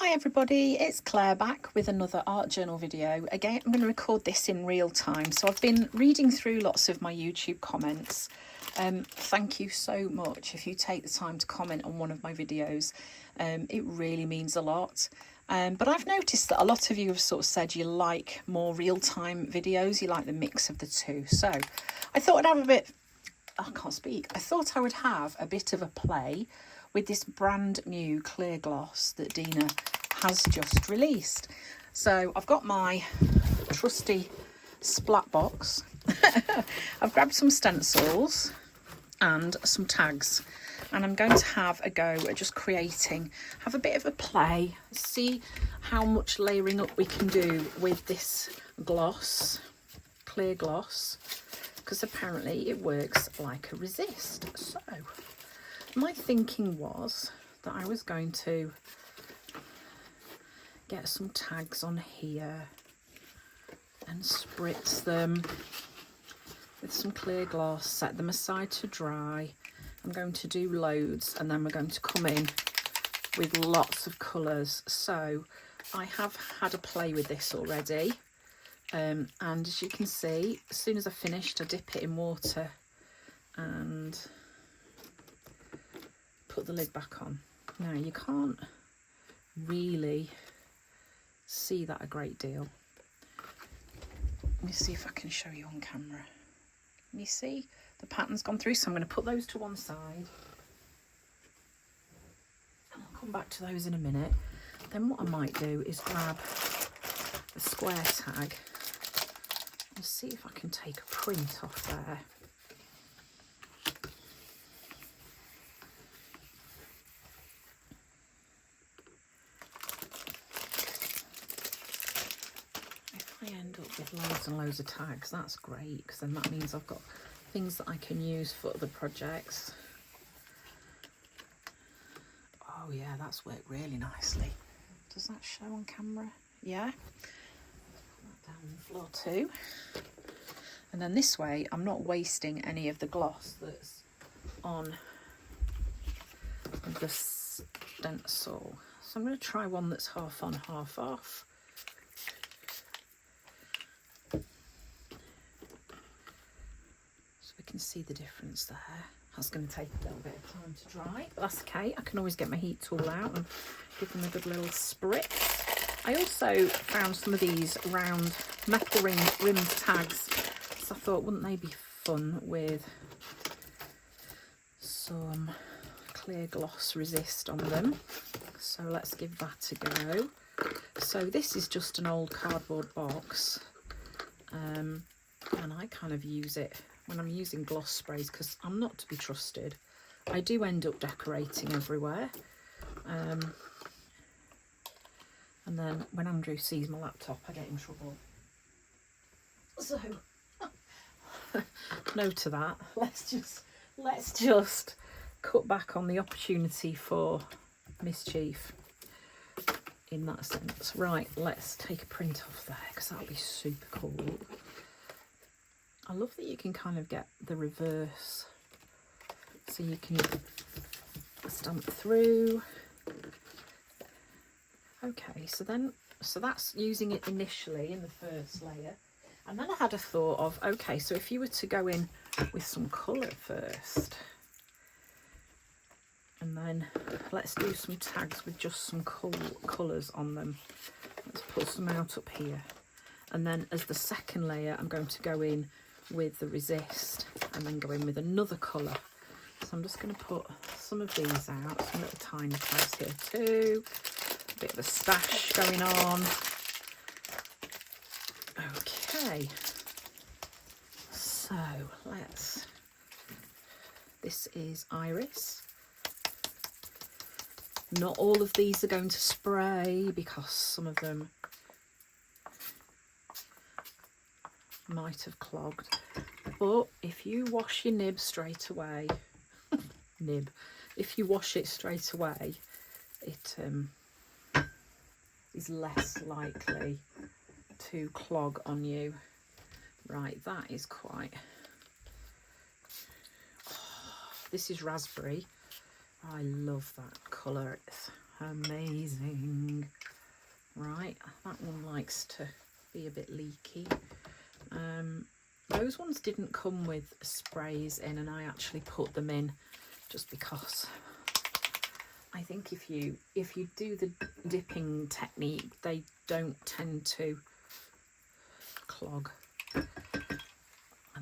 Hi everybody, it's Claire back with another art journal video. Again, I'm going to record this in real time. So I've been reading through lots of my YouTube comments. Thank you so much if you take the time to comment on one of my videos. It really means a lot. But I've noticed that a lot of you have sort of said you like more real-time videos, you like the mix of the two. So I thought I'd have a bit, I can't speak, I thought I would have a bit of a play with this brand new clear gloss that Dina has just released. So I've got my trusty splat box. I've grabbed some stencils and some tags, and I'm going to have a go at just creating, have a bit of a play, see how much layering up we can do with this gloss, clear gloss, because apparently it works like a resist. So my thinking was that I was going to get some tags on here and spritz them with some clear gloss, set them aside to dry. I'm going to do loads and then we're going to come in with lots of colours. So I have had a play with this already, and as you can see, as soon as I finished, I dip it in water and put the lid back on. Now you can't really see that a great deal. Let me see if I can show you on camera. Can you see the pattern's gone through? So I'm going to put those to one side and I'll come back to those in a minute. Then what I might do is grab a square tag and see if I can take a print off there. With loads and loads of tags, that's great, because then that means I've got things that I can use for other projects. Oh yeah, that's worked really nicely. Does that show on camera? Yeah. Put that down on the floor too. And then this way I'm not wasting any of the gloss that's on the stencil. So I'm going to try one that's half on, half off. Can see the difference there. That's going to take a little bit of time to dry, but that's okay. I can always get my heat tool out and give them a good little spritz. I also found some of these round metal rimmed tags, so I thought, wouldn't they be fun with some clear gloss resist on them? So let's give that a go. So this is just an old cardboard box, and I kind of use it when I'm using gloss sprays because I'm not to be trusted. I do end up decorating everywhere. And then when Andrew sees my laptop, I get in trouble. So, no to that. Let's just cut back on the opportunity for mischief in that sense. Right, let's take a print off there because that'll be super cool. I love that you can kind of get the reverse, so you can stamp through. Okay, so that's using it initially in the first layer, and then I had a thought of, okay, so if you were to go in with some colour first, and then let's do some tags with just some cool colours on them. Let's put some out up here, and then as the second layer I'm going to go in with the resist and then go in with another colour. So I'm just going to put some of these out, some little tiny tags here too, a bit of a stash going on. Okay, so this is Iris. Not all of these are going to spray because some of them might have clogged, but if you wash your nib straight away, if you wash it straight away, it is less likely to clog on you. Right, that is quite, this is raspberry. I love that colour. amazing. Right, that one likes to be a bit leaky. Those ones didn't come with sprays in, and I actually put them in just because I think if you do the dipping technique, they don't tend to clog. And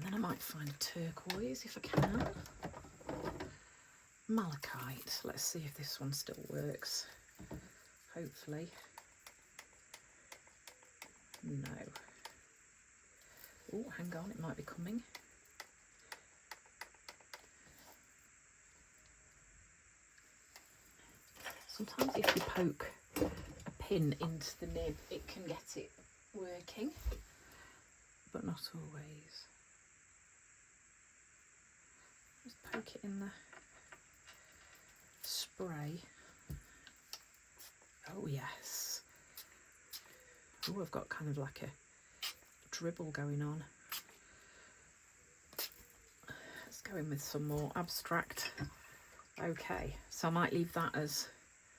then I might find a turquoise if I can. Malachite. Let's see if this one still works. Hopefully. No. Oh, hang on, it might be coming. Sometimes if you poke a pin into the nib, it can get it working, but not always. Just poke it in the spray. Oh yes. Oh, I've got kind of like a dribble going on. Let's go in with some more abstract. Okay, so I might leave that as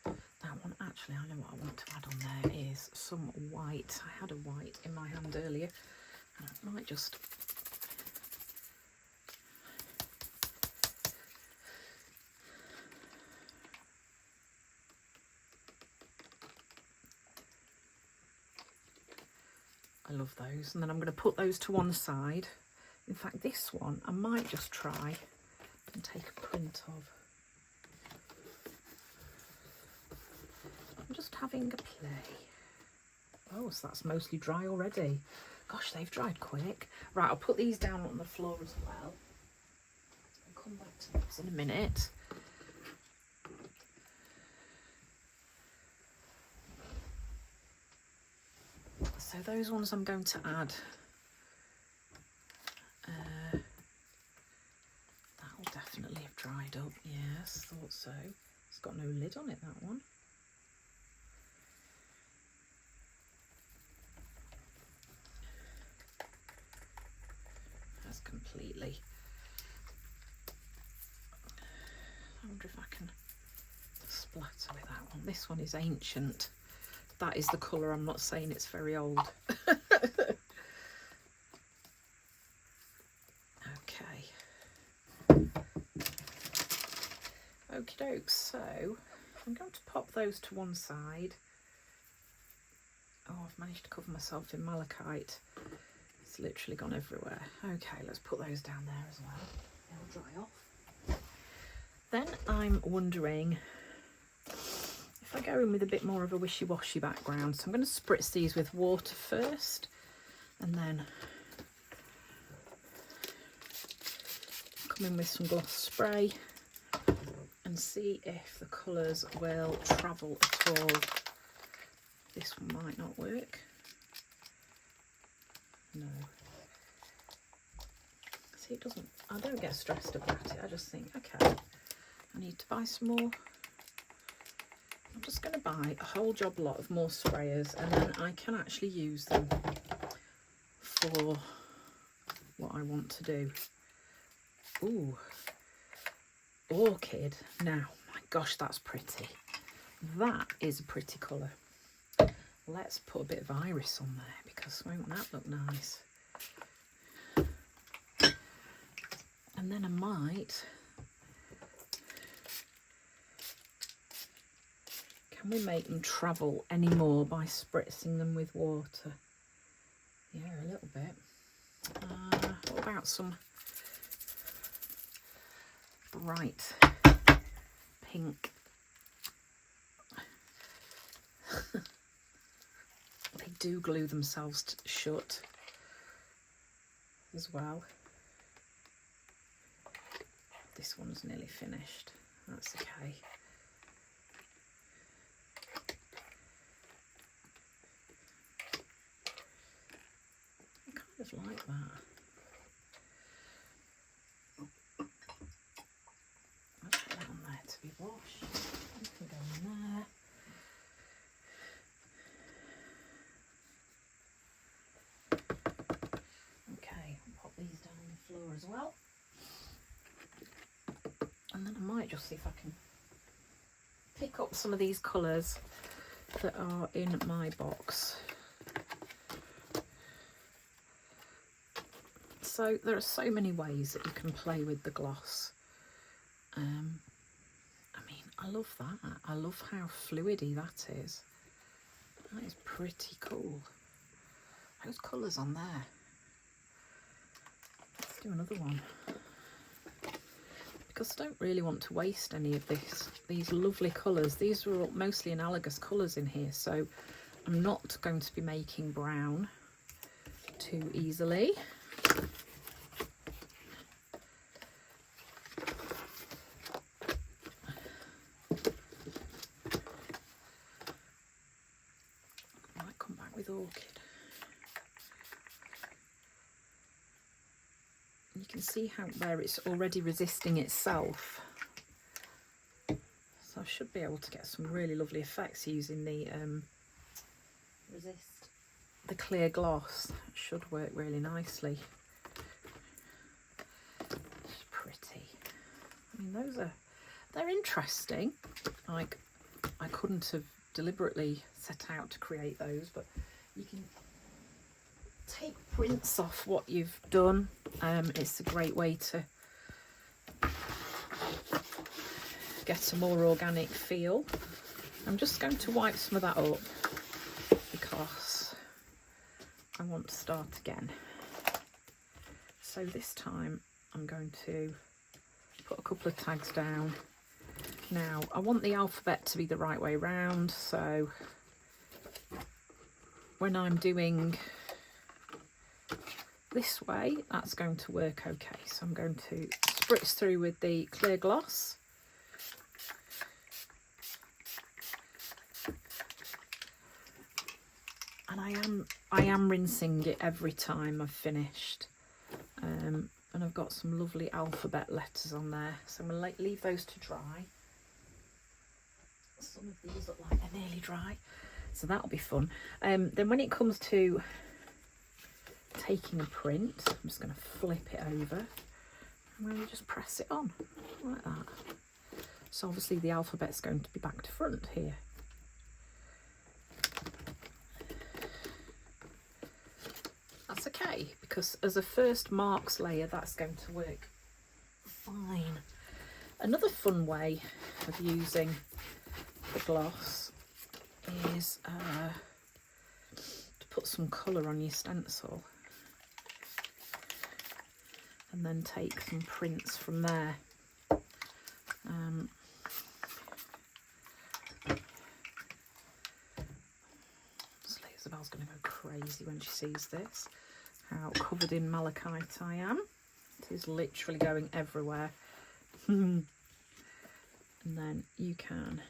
that one. Actually, I know what I want to add on there is some white. I had a white in my hand earlier, and I might just I love those. And then I'm going to put those to one side. In fact, this one I might just try and take a print of. I'm just having a play. Oh, so that's mostly dry already. Gosh, they've dried quick. Right, I'll put these down on the floor as well. I'll come back to those in a minute. So those ones I'm going to add. That'll definitely have dried up. Yes, thought so. It's got no lid on it, that one. That's completely. I wonder if I can splatter with that one. This one is ancient. That is the colour. I'm not saying it's very old. Okay. Okie doke. So I'm going to pop those to one side. Oh, I've managed to cover myself in malachite. It's literally gone everywhere. Okay, let's put those down there as well. They'll dry off. Then I'm wondering if I go in with a bit more of a wishy-washy background. So I'm going to spritz these with water first, and then come in with some gloss spray and see if the colours will travel at all. This one might not work. No. See, it doesn't, I don't get stressed about it. I just think, okay, I need to buy some more. I'm just going to buy a whole job lot of more sprayers, and then I can actually use them for what I want to do. Ooh, orchid. Now, my gosh, that's pretty. That is a pretty colour. Let's put a bit of iris on there, because won't that look nice? And then I might... Can we make them travel any more by spritzing them with water? Yeah, a little bit. What about some bright pink? They do glue themselves shut as well. This one's nearly finished. That's okay. Like that. Let's put that on there to be washed. You can go in there. Okay, I'll pop these down on the floor as well. And then I might just see if I can pick up some of these colours that are in my box. So there are so many ways that you can play with the gloss. I mean, I love that. I love how fluidy that is. That is pretty cool. Those colours on there. Let's do another one. Because I don't really want to waste any of these lovely colours. These are mostly analogous colours in here, so I'm not going to be making brown too easily. Might come back with orchid. You can see how there it's already resisting itself. So I should be able to get some really lovely effects using the clear gloss. It should work really nicely. It's pretty. I mean, they're interesting. Like, I couldn't have deliberately set out to create those, but you can take prints off what you've done. It's a great way to get a more organic feel. I'm just going to wipe some of that up because I want to start again. So this time I'm going to put a couple of tags down. Now I want the alphabet to be the right way round, so when I'm doing this way, that's going to work okay. So I'm going to spritz through with the clear gloss. And I am rinsing it every time I've finished. And I've got some lovely alphabet letters on there, so I'm going to leave those to dry. Some of these look like they're nearly dry, so that'll be fun. Then when it comes to taking a print, I'm just going to flip it over and really just press it on like that. So obviously the alphabet's going to be back to front here. That's okay, because as a first marks layer, that's going to work fine. Another fun way of using the gloss is to put some colour on your stencil and then take some prints from there. Isabel's going to go crazy when she sees this, how covered in malachite I am. It is literally going everywhere. And then you can.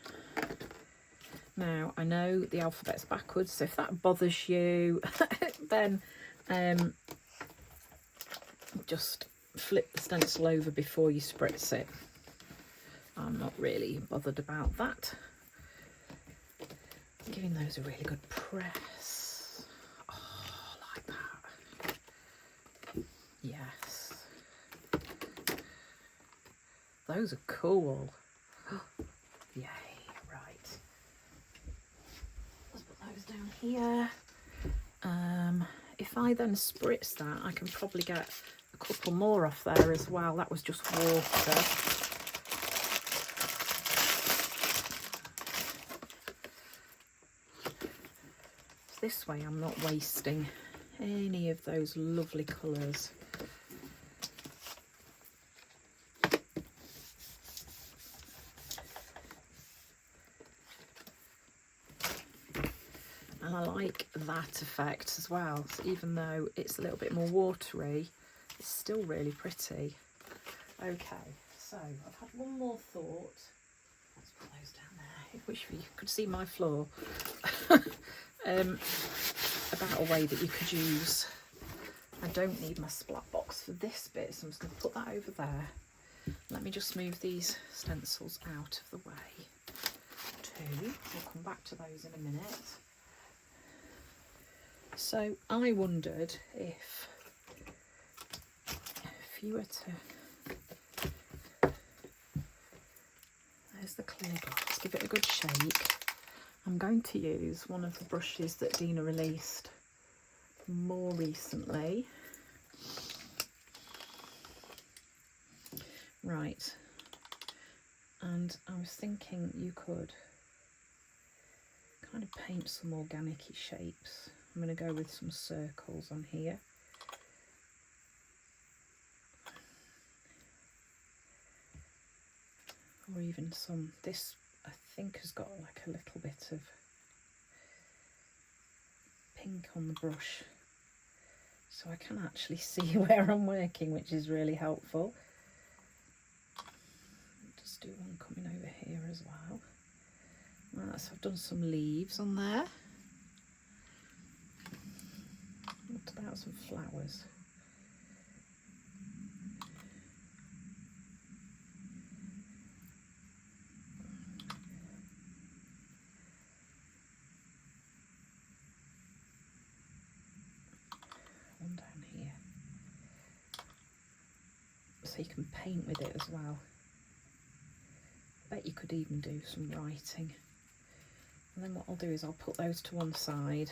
Now I know the alphabet's backwards, so if that bothers you, then just flip the stencil over before you spritz it. I'm not really bothered about that. Giving those a really good press. Oh, like that. Yes. Those are cool. Yay, right. Let's put those down here. If I then spritz that, I can probably get a couple more off there as well. That was just water. This way I'm not wasting any of those lovely colours. And I like that effect as well. So even though it's a little bit more watery, it's still really pretty. Okay, so I've had one more thought. Let's put those down there. I wish you could see my floor. About a way that you could use. I don't need my splat box for this bit, so I'm just going to put that over there. Let me just move these stencils out of the way too. We'll come back to those in a minute. So I wondered if you were to, there's Where's the clear gloss? Give it a good shake. I'm going to use one of the brushes that Dina released more recently. Right, and I was thinking you could kind of paint some organic-y shapes. I'm going to go with some circles on here. Or even some, this I think has got like a little bit of pink on the brush, so I can actually see where I'm working, which is really helpful. Just do one coming over here as well. Right, so I've done some leaves on there. What about some flowers? One down here. So you can paint with it as well. I bet you could even do some writing. And then what I'll do is I'll put those to one side.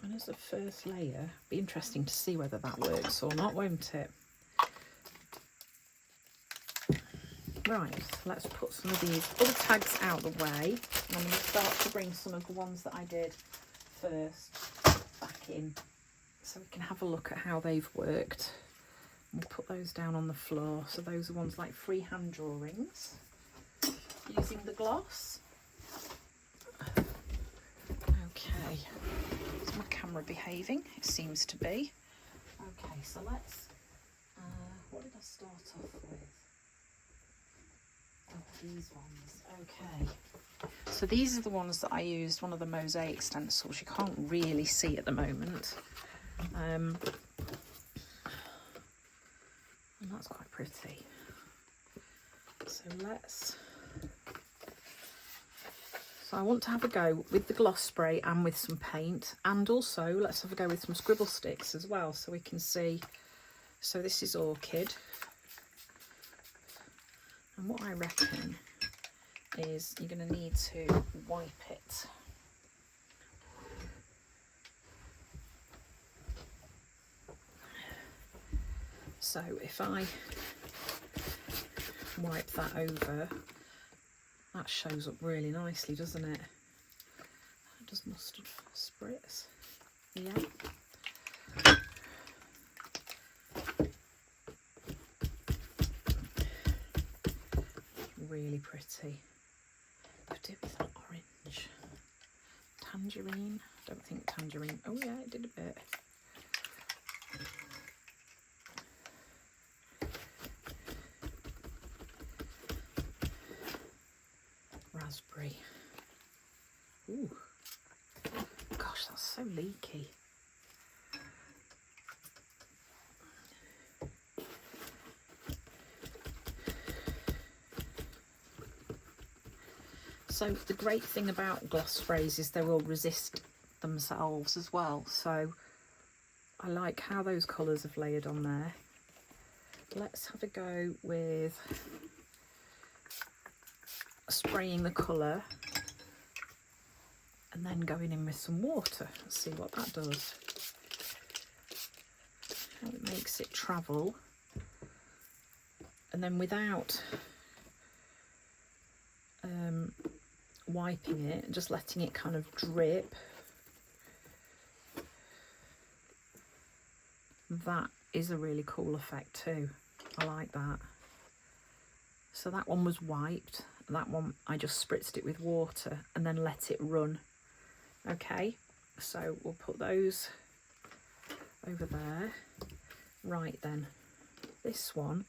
And as a first layer, be interesting to see whether that works or not, won't it? Right, let's put some of these other tags out of the way. And I'm going to start to bring some of the ones that I did first back in, so we can have a look at how they've worked. We'll put those down on the floor. So those are ones like freehand drawings using the gloss. Okay, is my camera behaving? It seems to be. Okay, so let's, what did I start off with? Oh, these ones. Okay, so these are the ones that I used, one of the mosaic stencils. You can't really see at the moment. And that's quite pretty. So I want to have a go with the gloss spray and with some paint, and also let's have a go with some scribble sticks as well, so we can see. So this is orchid, and what I reckon is you're going to need to wipe it. So if I wipe that over, that shows up really nicely, doesn't it? Does mustard spritz? Yeah. Really pretty. I do with an orange. Tangerine. I don't think tangerine. Oh yeah, it did a bit. Raspberry. Ooh. Gosh, that's so leaky. So the great thing about gloss sprays is they will resist themselves as well. So I like how those colours have layered on there. Let's have a go with spraying the colour and then going in with some water. Let's see what that does. How it makes it travel. And then without wiping it, just letting it kind of drip. That is a really cool effect too. I like that. So that one was wiped. That one I just spritzed it with water and then let it run. Okay, so we'll put those over there. Right then, this one,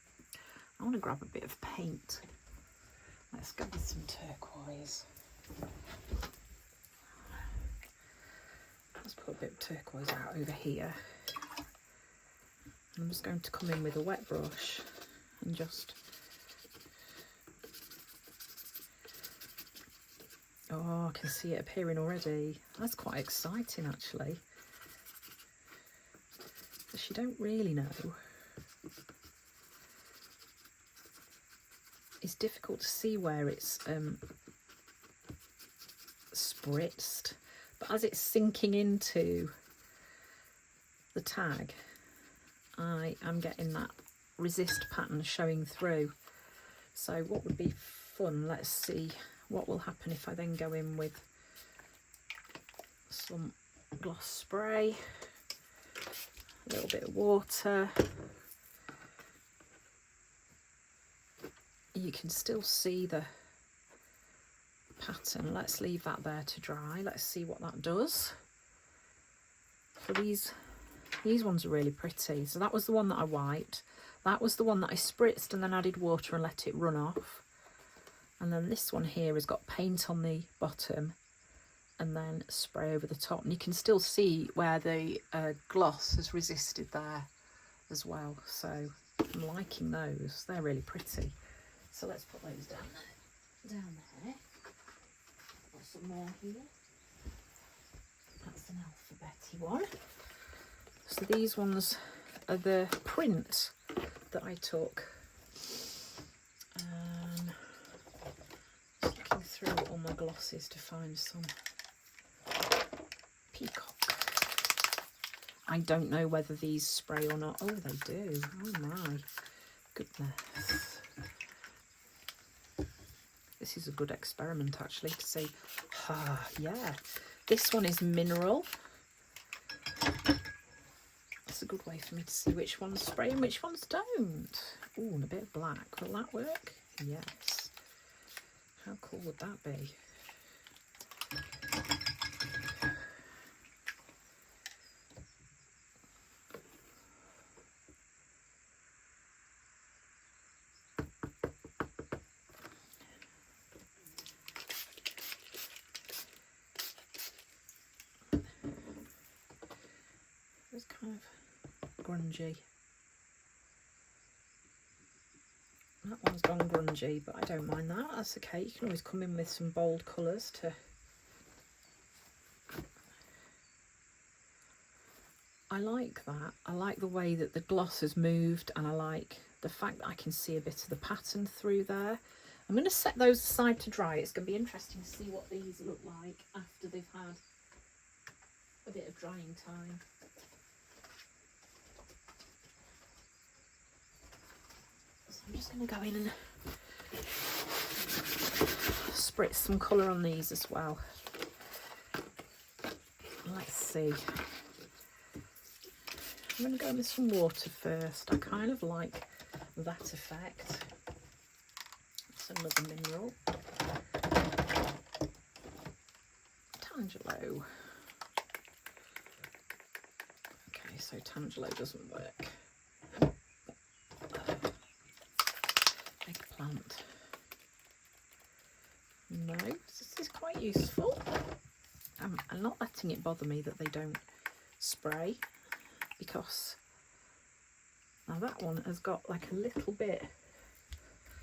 I want to grab a bit of paint. Let's go with some turquoise. Let's put a bit of turquoise out over here. I'm just going to come in with a wet brush and just... Oh, I can see it appearing already. That's quite exciting, actually. But you don't really know. It's difficult to see where it's spritzed, but as it's sinking into the tag, I am getting that resist pattern showing through. So what would be fun, let's see what will happen if I then go in with some gloss spray, a little bit of water. You can still see the pattern. Let's leave that there to dry. Let's see what that does. So these ones are really pretty. So that was the one that I wiped. That was the one that I spritzed and then added water and let it run off. And then this one here has got paint on the bottom and then spray over the top. And you can still see where the gloss has resisted there as well. So I'm liking those. They're really pretty. So let's put those down there. Got some more here. That's an alphabety one. So these ones are the print that I took. Just looking through all my glosses to find some peacock. I don't know whether these spray or not. Oh, they do. Oh my goodness. This is a good experiment actually to see. Ah, yeah. This one is mineral. That's a good way for me to see which ones spray and which ones don't. Oh, and a bit of black. Will that work? Yes. How cool would that be? It's kind of grungy. That one's gone grungy, but I don't mind that. That's okay. You can always come in with some bold colours to... I like that. I like the way that the gloss has moved, and I like the fact that I can see a bit of the pattern through there. I'm going to set those aside to dry. It's going to be interesting to see what these look like after they've had a bit of drying time. I'm just going to go in and spritz some colour on these as well. Let's see. I'm going to go in with some water first. I kind of like that effect. That's another mineral. Tangelo. Okay, so Tangelo doesn't work. Eggplant. No, this is quite useful. I'm not letting it bother me that they don't spray, because now that one has got like a little bit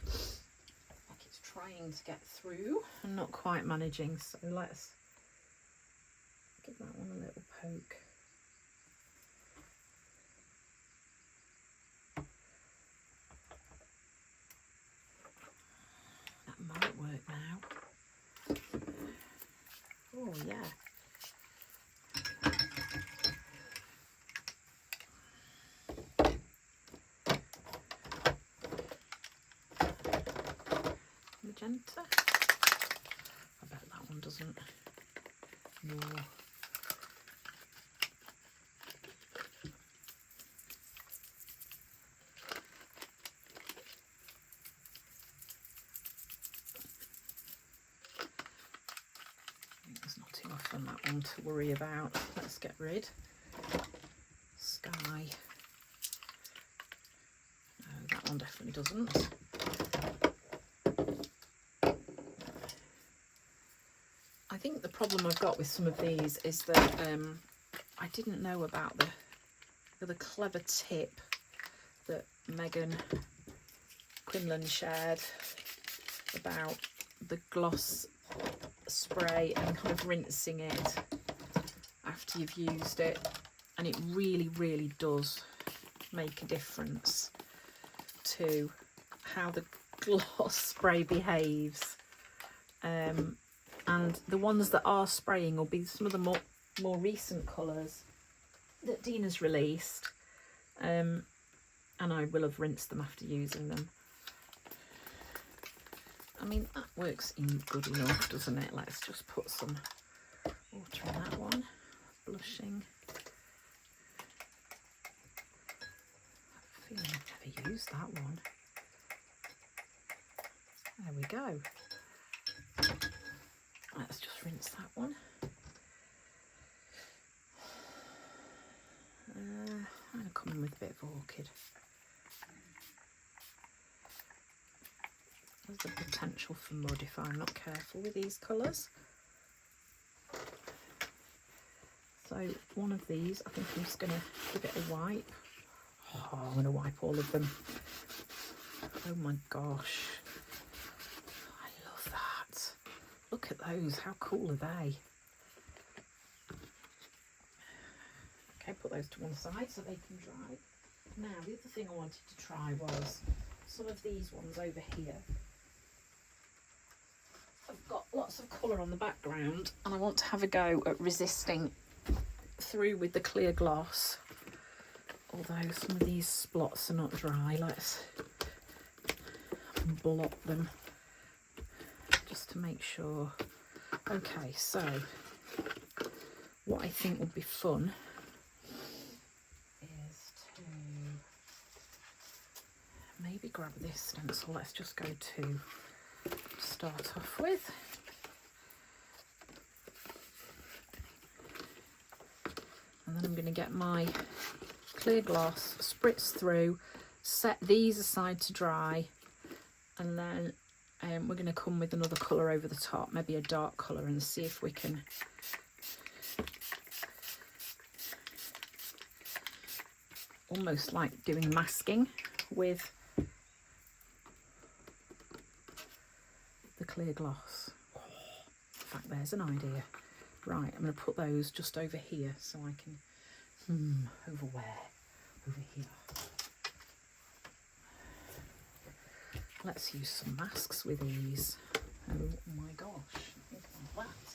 like it's trying to get through and not quite managing, so let's give that one a little poke. Might work now. Oh yeah. Magenta. I bet that one doesn't. No. And that one to worry about. Let's get rid. Sky. No, that one definitely doesn't. I think the problem I've got with some of these is that I didn't know about the clever tip that Megan Quinlan shared about the gloss spray and kind of rinsing it after you've used it, and it really does make a difference to how the gloss spray behaves. And the ones that are spraying will be some of the more recent colours that Dina's released, and I will have rinsed them after using them. I mean, that works in good enough, doesn't it? Let's just put some water in that one. Blushing. I feel I've never used that one. There we go. Let's just rinse that one. I'm going to come in with a bit of orchid. There's the potential for mud if I'm not careful with these colours. So one of these, I think I'm just going to give it a wipe. Oh, I'm going to wipe all of them. Oh my gosh. I love that. Look at those. How cool are they? Okay, put those to one side so they can dry. Now, the other thing I wanted to try was some of these ones over here. I've got lots of colour on the background and I want to have a go at resisting through with the clear gloss. Although some of these splots are not dry, let's blot them just to make sure. Okay, so what I think would be fun is to maybe grab this stencil. Let's just go to start off with. And then I'm going to get my clear gloss, spritz through, set these aside to dry, and then we're going to come with another colour over the top, maybe a dark colour, and see if we can almost like doing masking with the clear gloss. Oh, in fact, there's an idea. Right, I'm going to put those just over here so I can, over where? Over here. Let's use some masks with these. Oh my gosh, think about that.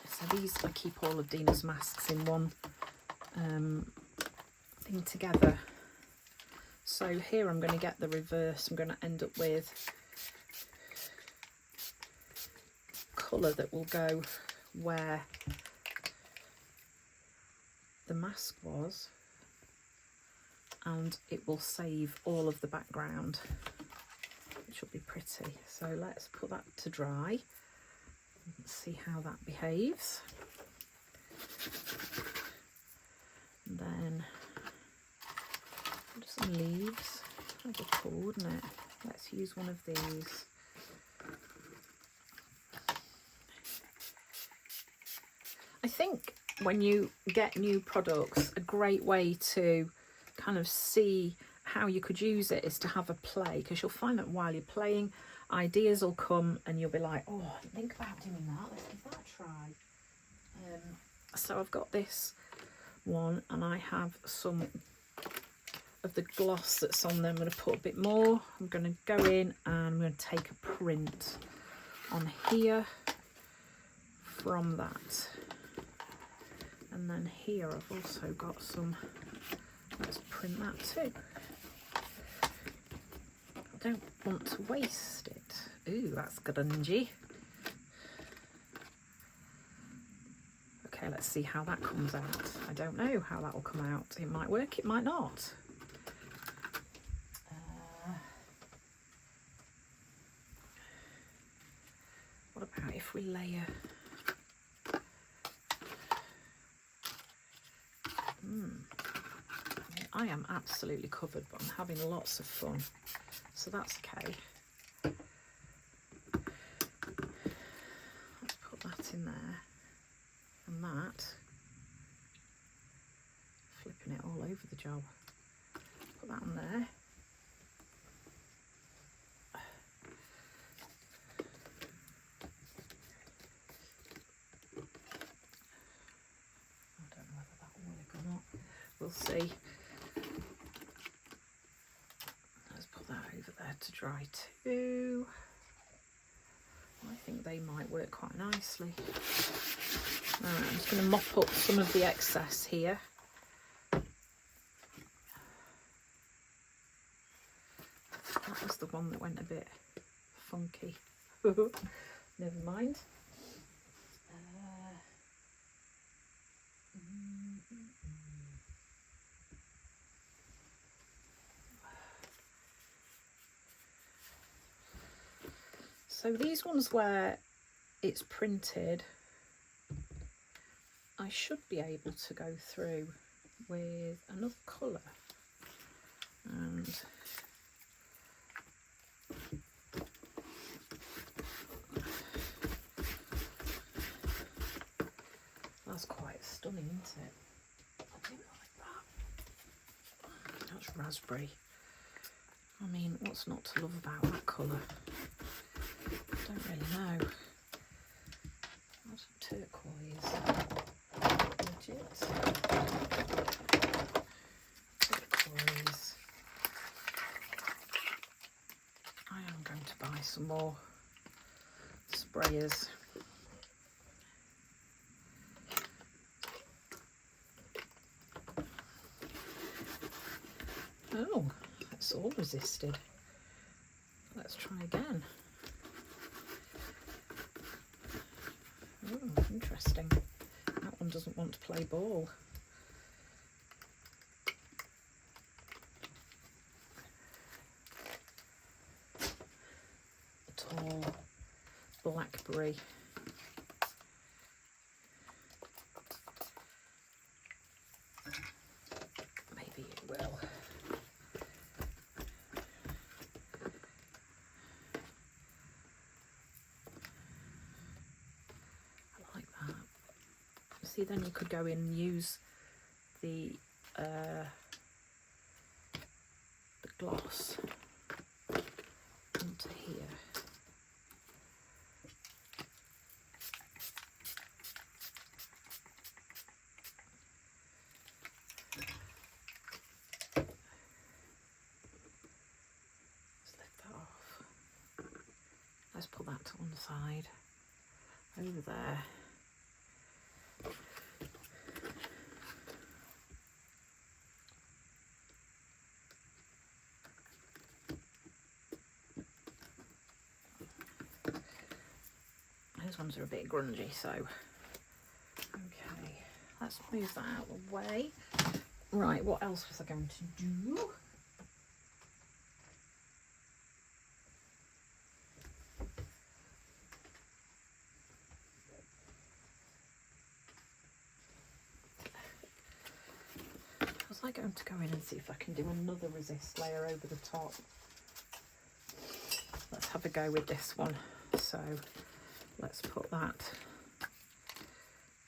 So these, I keep all of Dina's masks in one thing together. So here I'm going to get the reverse. I'm going to end up with colour that will go where the mask was, and it will save all of the background, which will be pretty. So let's put that to dry and see how that behaves. And then just some leaves. That'd be cool, wouldn't it? Let's use one of these. I think when you get new products, a great way to kind of see how you could use it is to have a play, because you'll find that while you're playing, ideas will come and you'll be like, oh, I didn't think about doing that, let's give that a try. So I've got this one and I have some of the gloss that's on there. I'm going to put a bit more. I'm going to go in and I'm going to take a print on here from that. And then here I've also got some, let's print that too. I don't want to waste it. Ooh, that's grungy. Okay, let's see how that comes out. I don't know how that will come out. It might work, it might not. What about if we layer? I am absolutely covered, but I'm having lots of fun, so that's okay. in there, and that, flipping it all over the job. Put that on there. I don't know whether that will work or not. We'll see. Let's put that over there to dry too. I think they might work quite nicely. Right, I'm just going to mop up some of the excess here. That was the one that went a bit funky. Never mind. So these ones where it's printed, I should be able to go through with another colour and that's quite stunning, isn't it? I do like that. That's raspberry. I mean, what's not to love about that colour? I don't really know. That's turquoise. Legit. Turquoise. I am going to buy some more sprayers. Oh, that's all resisted. Let's try again. Oh, interesting. That one doesn't want to play ball. A tall blackberry. Maybe it will. See, then you could go in and use the gloss into here. Let's lift that off. Let's put that to one side. Over there. Those ones are a bit grungy, so okay, let's move that out of the way. Right, what else was I going to do? Was I going to go in and see if I can do another resist layer over the top? Let's have a go with this one. So let's put that.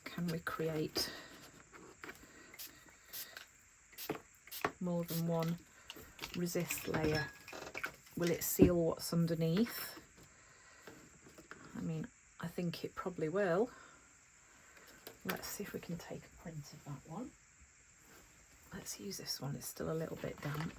Can we create more than one resist layer? Will it seal what's underneath? I mean, I think it probably will. Let's see if we can take a print of that one. Let's use this one, it's still a little bit damp.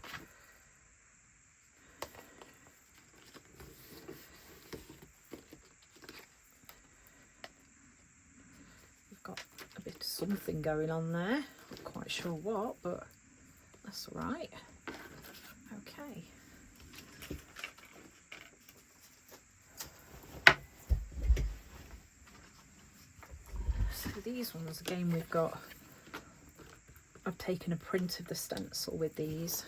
Something going on there, not quite sure what, but that's all right. Okay. So these ones, again, we've got, I've taken a print of the stencil with these.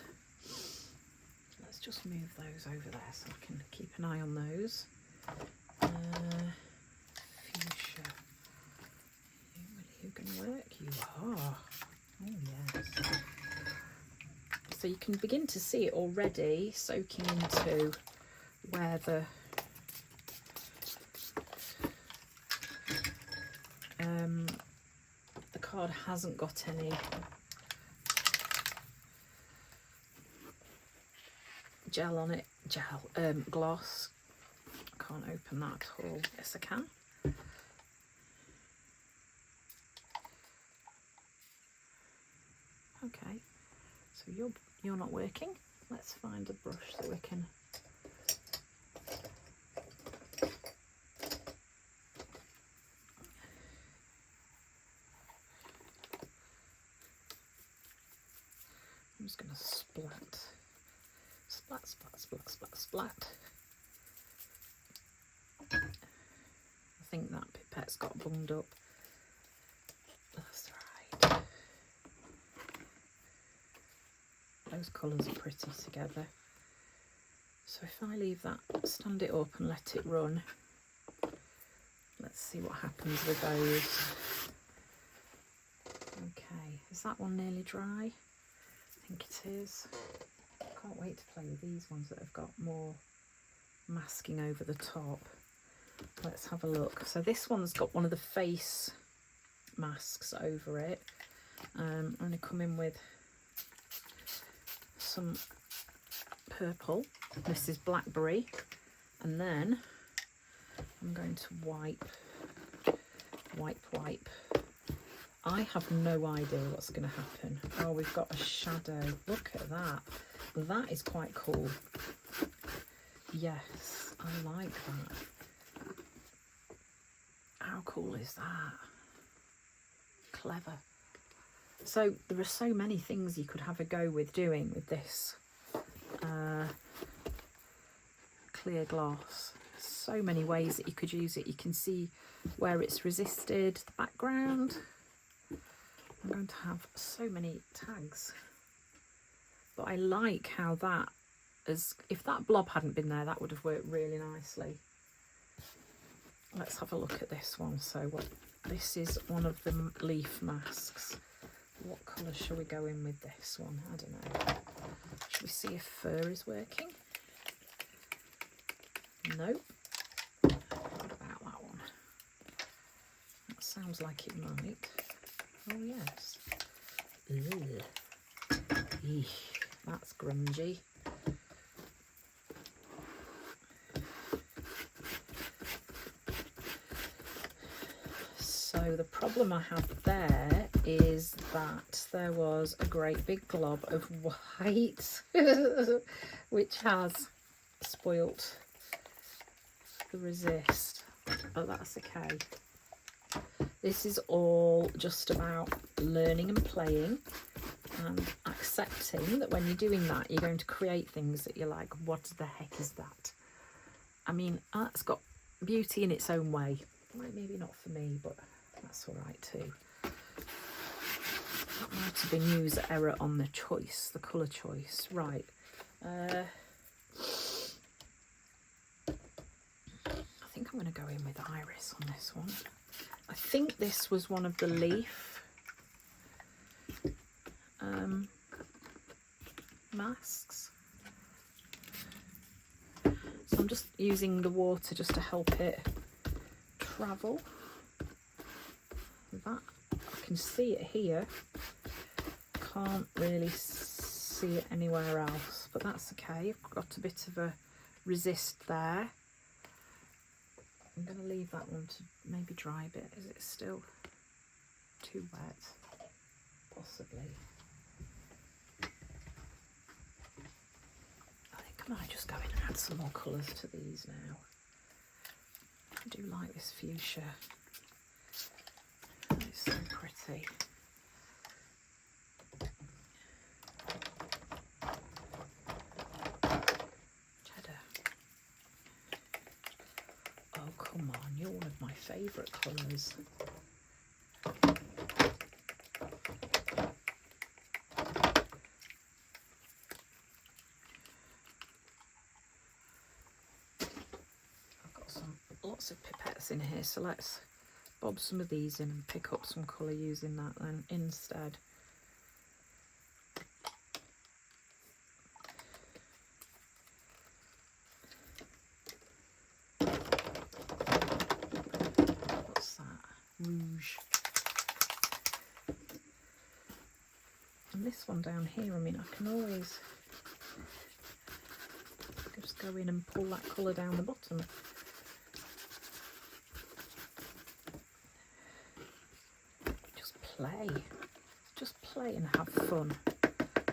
Let's just move those over there so I can keep an eye on those. Going to work? You are. Oh yes. So you can begin to see it already soaking into where the The card hasn't got any gel on it, gloss. I can't open that at all. Yes, I can. Okay, so you're not working. Let's find a brush that we can. I'm just going to splat. Splat, splat, splat, splat, splat. I think that pipette's got bunged up. That's right. Those colours are pretty together. So if I leave that, stand it up and let it run, let's see what happens with those. Okay, is that one nearly dry? I think it is. Can't wait to play with these ones that have got more masking over the top. Let's have a look. So this one's got one of the face masks over it. I'm going to come in with some purple. This is blackberry, and then I'm going to wipe. I have no idea what's going to happen. Oh, we've got a shadow. Look at that. That is quite cool. Yes, I like that. How cool is that? Clever. So there are so many things you could have a go with doing with this clear gloss. So many ways that you could use it. You can see where it's resisted, the background. I'm going to have so many tags. But I like how that is, if that blob hadn't been there, that would have worked really nicely. Let's have a look at this one. So what, this is one of the leaf masks. What colour shall we go in with this one? I don't know. Should we see if fur is working? Nope. What about that one? That sounds like it might. Oh yes. Ugh. Eesh, that's grungy. So the problem I have there is that there was a great big glob of white which has spoilt the resist, but that's okay. This is all just about learning and playing and accepting that when you're doing that, you're going to create things that you're like, what the heck is that? I mean, that's got beauty in its own way. Like, maybe not for me, but that's all right too. That might have been user error on the choice, the colour choice. Right. I think I'm going to go in with iris on this one. I think this was one of the leaf masks. So I'm just using the water just to help it travel. That, I can see it here. Can't really see it anywhere else, but that's okay. I've got a bit of a resist there. I'm going to leave that one to maybe dry a bit. Is it still too wet? Possibly. I think I might just go in and add some more colours to these now. I do like this fuchsia. It's so pretty. Come on, you're one of my favourite colours. I've got lots of pipettes in here, so let's bob some of these in and pick up some colour using that then instead. What's that? Rouge. And this one down here, I mean, I can always just go in and pull that colour down the bottom. Just play and have fun.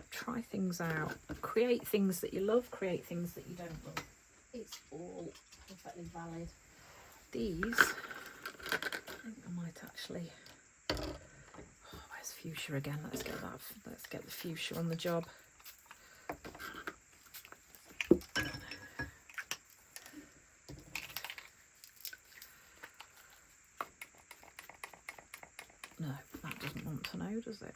Try things out, create things that you love, create things that you don't love. It's all perfectly valid. These, I think I might actually, where's fuchsia again? Let's get the fuchsia on the job. No, that doesn't want to know, does it?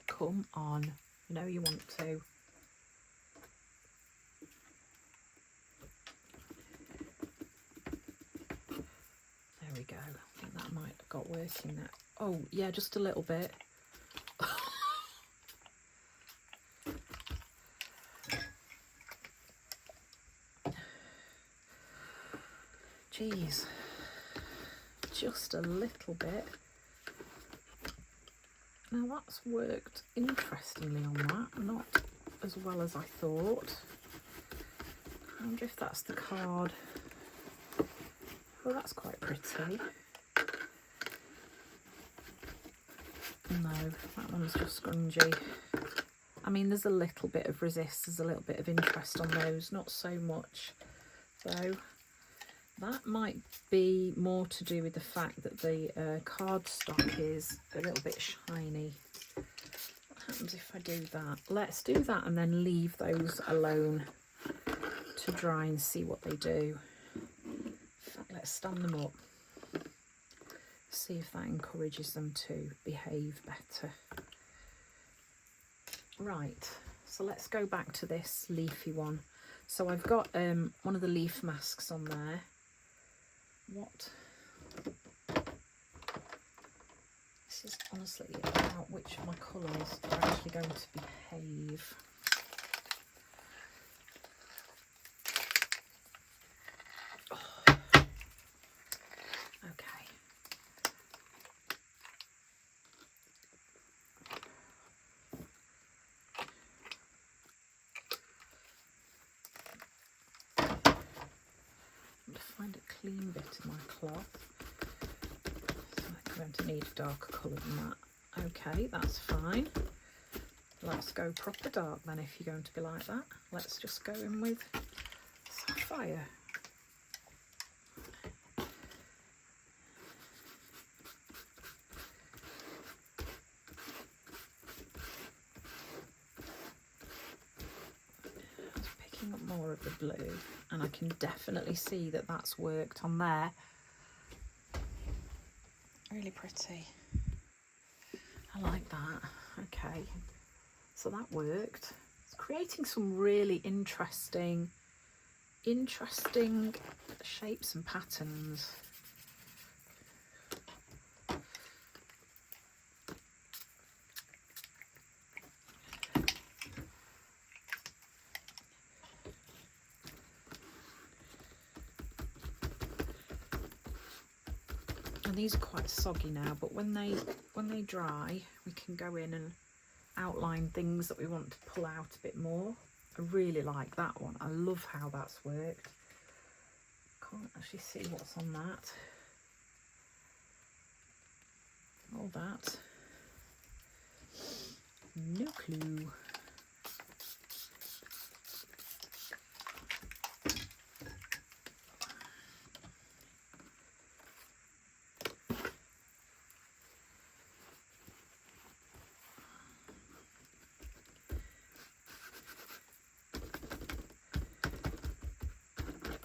Come on, you know you want to. There we go. I think that might have got working now. Oh yeah, just a little bit. Jeez, just a little bit. Now that's worked interestingly on that, not as well as I thought. I wonder if that's the card. Well, that's quite pretty. No, that one's just scrungy. I mean, there's a little bit of resist, there's a little bit of interest on those, not so much though. That might be more to do with the fact that the cardstock is a little bit shiny. What happens if I do that? Let's do that and then leave those alone to dry and see what they do. In fact, let's stand them up. See if that encourages them to behave better. Right, so let's go back to this leafy one. So I've got one of the leaf masks on there. What? This is honestly about which of my colours are actually going to behave. Oh. Okay. Find a clean bit of my cloth. So I'm going to need a darker colour than that. Okay, that's fine. Let's go proper dark then if you're going to be like that. Let's just go in with sapphire. Up more of the blue, and I can definitely see that that's worked on there. Really pretty. I like that. Okay, so that worked. It's creating some really interesting shapes and patterns. These are quite soggy now, but when they dry, we can go in and outline things that we want to pull out a bit more. I really like that one. I love how that's worked. Can't actually see what's on that. All that. No clue.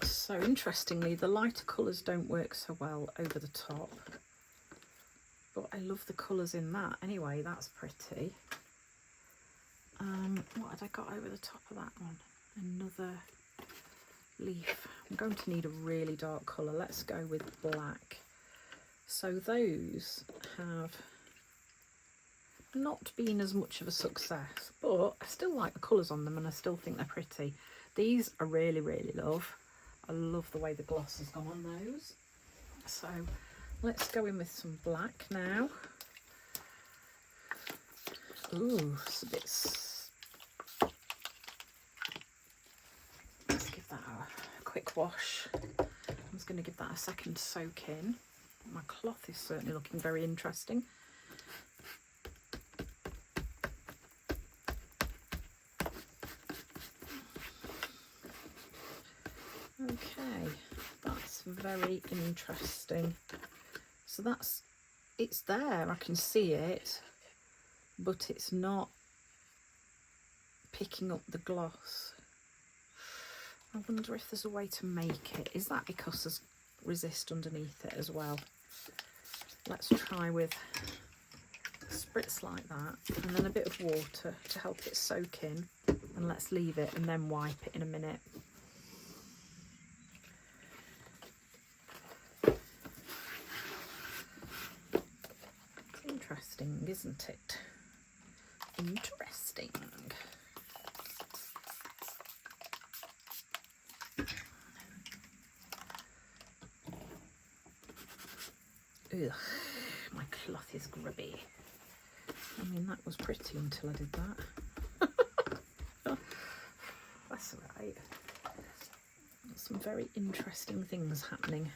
So interestingly, the lighter colours don't work so well over the top, but I love the colours in that. Anyway, that's pretty. What had I got over the top of that one? Another leaf. I'm going to need a really dark colour. Let's go with black. So those have not been as much of a success, but I still like the colours on them and I still think they're pretty. These I really, really love. I love the way the gloss has gone on those. So let's go in with some black now. Ooh, it's a bit... Let's give that a quick wash. I'm just going to give that a second soak in. My cloth is certainly looking very interesting. Okay, that's very interesting. So that's, it's there, I can see it, but it's not picking up the gloss. I wonder if there's a way to make it. Is that because there's resist underneath it as well? Let's try with a spritz like that and then a bit of water to help it soak in, and let's leave it and then wipe it in a minute. Interesting, isn't it? Interesting. Ugh, my cloth is grubby. I mean, that was pretty until I did that. That's all right. Some very interesting things happening.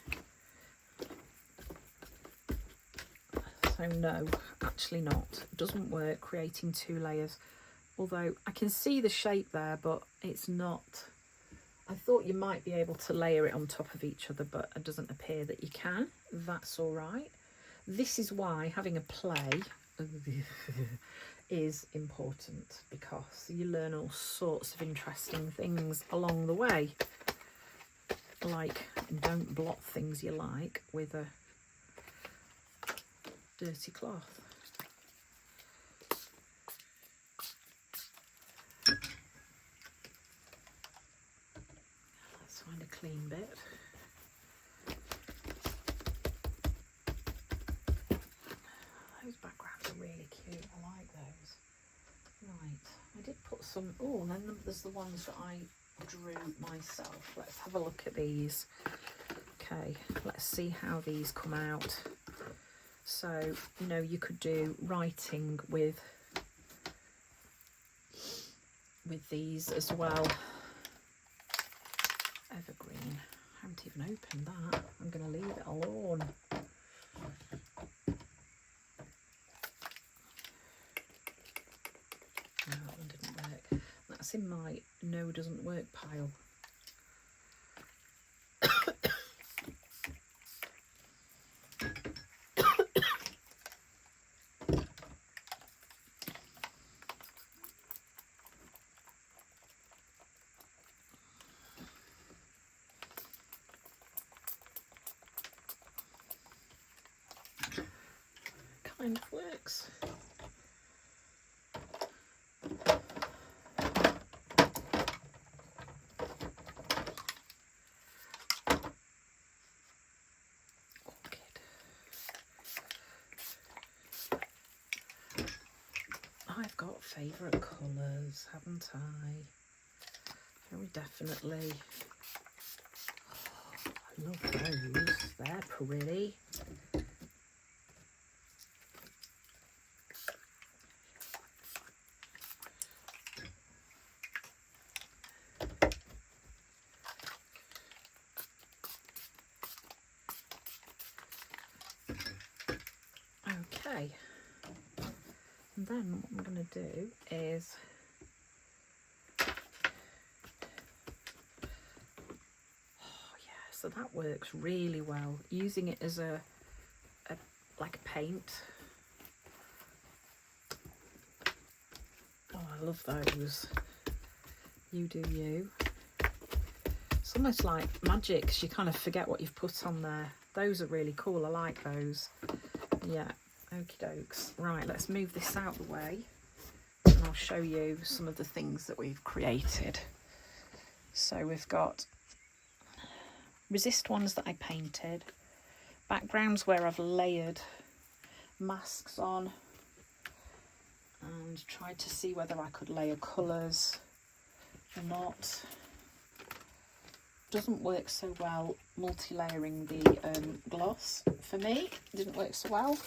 So no, actually not. It doesn't work creating two layers. Although I can see the shape there, but it's not. I thought you might be able to layer it on top of each other, but it doesn't appear that you can. That's all right. This is why having a play is important, because you learn all sorts of interesting things along the way. Like, don't blot things you like with a dirty cloth. Let's find a clean bit. Those backgrounds are really cute. I like those. Right, I did put some. Oh, and then there's the ones that I drew myself. Let's have a look at these. Okay, let's see how these come out. So, you know, you could do writing with these as well. Evergreen. I haven't even opened that. I'm going to leave it alone. No, that one didn't work. That's in my no doesn't work pile. Kind of works. Orchid. I've got favourite colours, haven't I? Very definitely. Oh, I love those. They're pretty. Okay, and then what I'm going to do is so that works really well, using it as a like a paint. Oh, I love those. You do you. It's almost like magic, 'cause you kind of forget what you've put on there. Those are really cool. I like those. Yeah, okie dokes. Right, let's move this out of the way and I'll show you some of the things that we've created. So we've got resist ones that I painted, backgrounds where I've layered masks on and tried to see whether I could layer colours or not. Doesn't work so well multi-layering the gloss for me. It didn't work so well.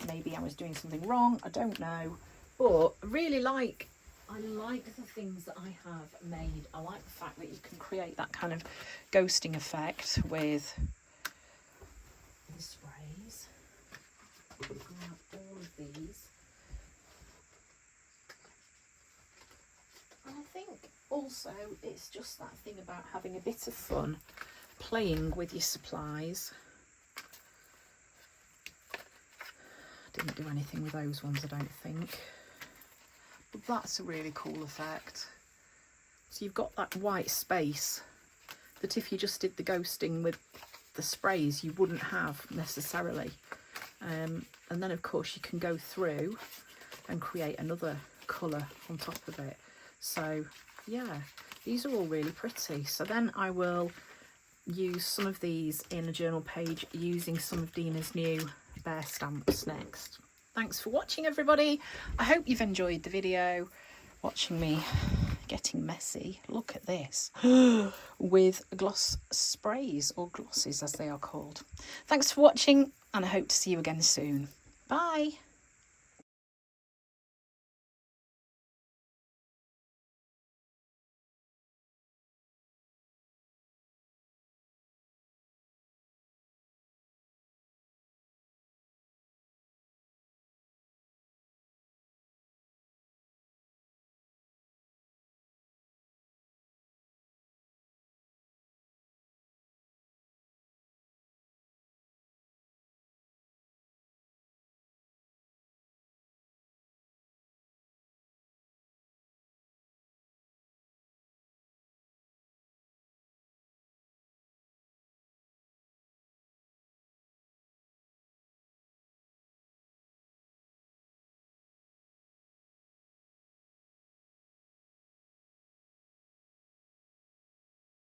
Maybe I was doing something wrong, I don't know. But I like the things that I have made. I like the fact that you can create that kind of ghosting effect with the sprays. Grab all of these. And I think also it's just that thing about having a bit of fun playing with your supplies. Didn't do anything with those ones, I don't think. But that's a really cool effect. So you've got that white space that if you just did the ghosting with the sprays, you wouldn't have necessarily. And then of course you can go through and create another colour on top of it. So yeah, these are all really pretty. So then I will use some of these in a journal page using some of Dina's new bear stamps next. Thanks for watching, everybody. I hope you've enjoyed the video, watching me getting messy. Look at this. With gloss sprays, or glosses as they are called. Thanks for watching, and I hope to see you again soon. Bye.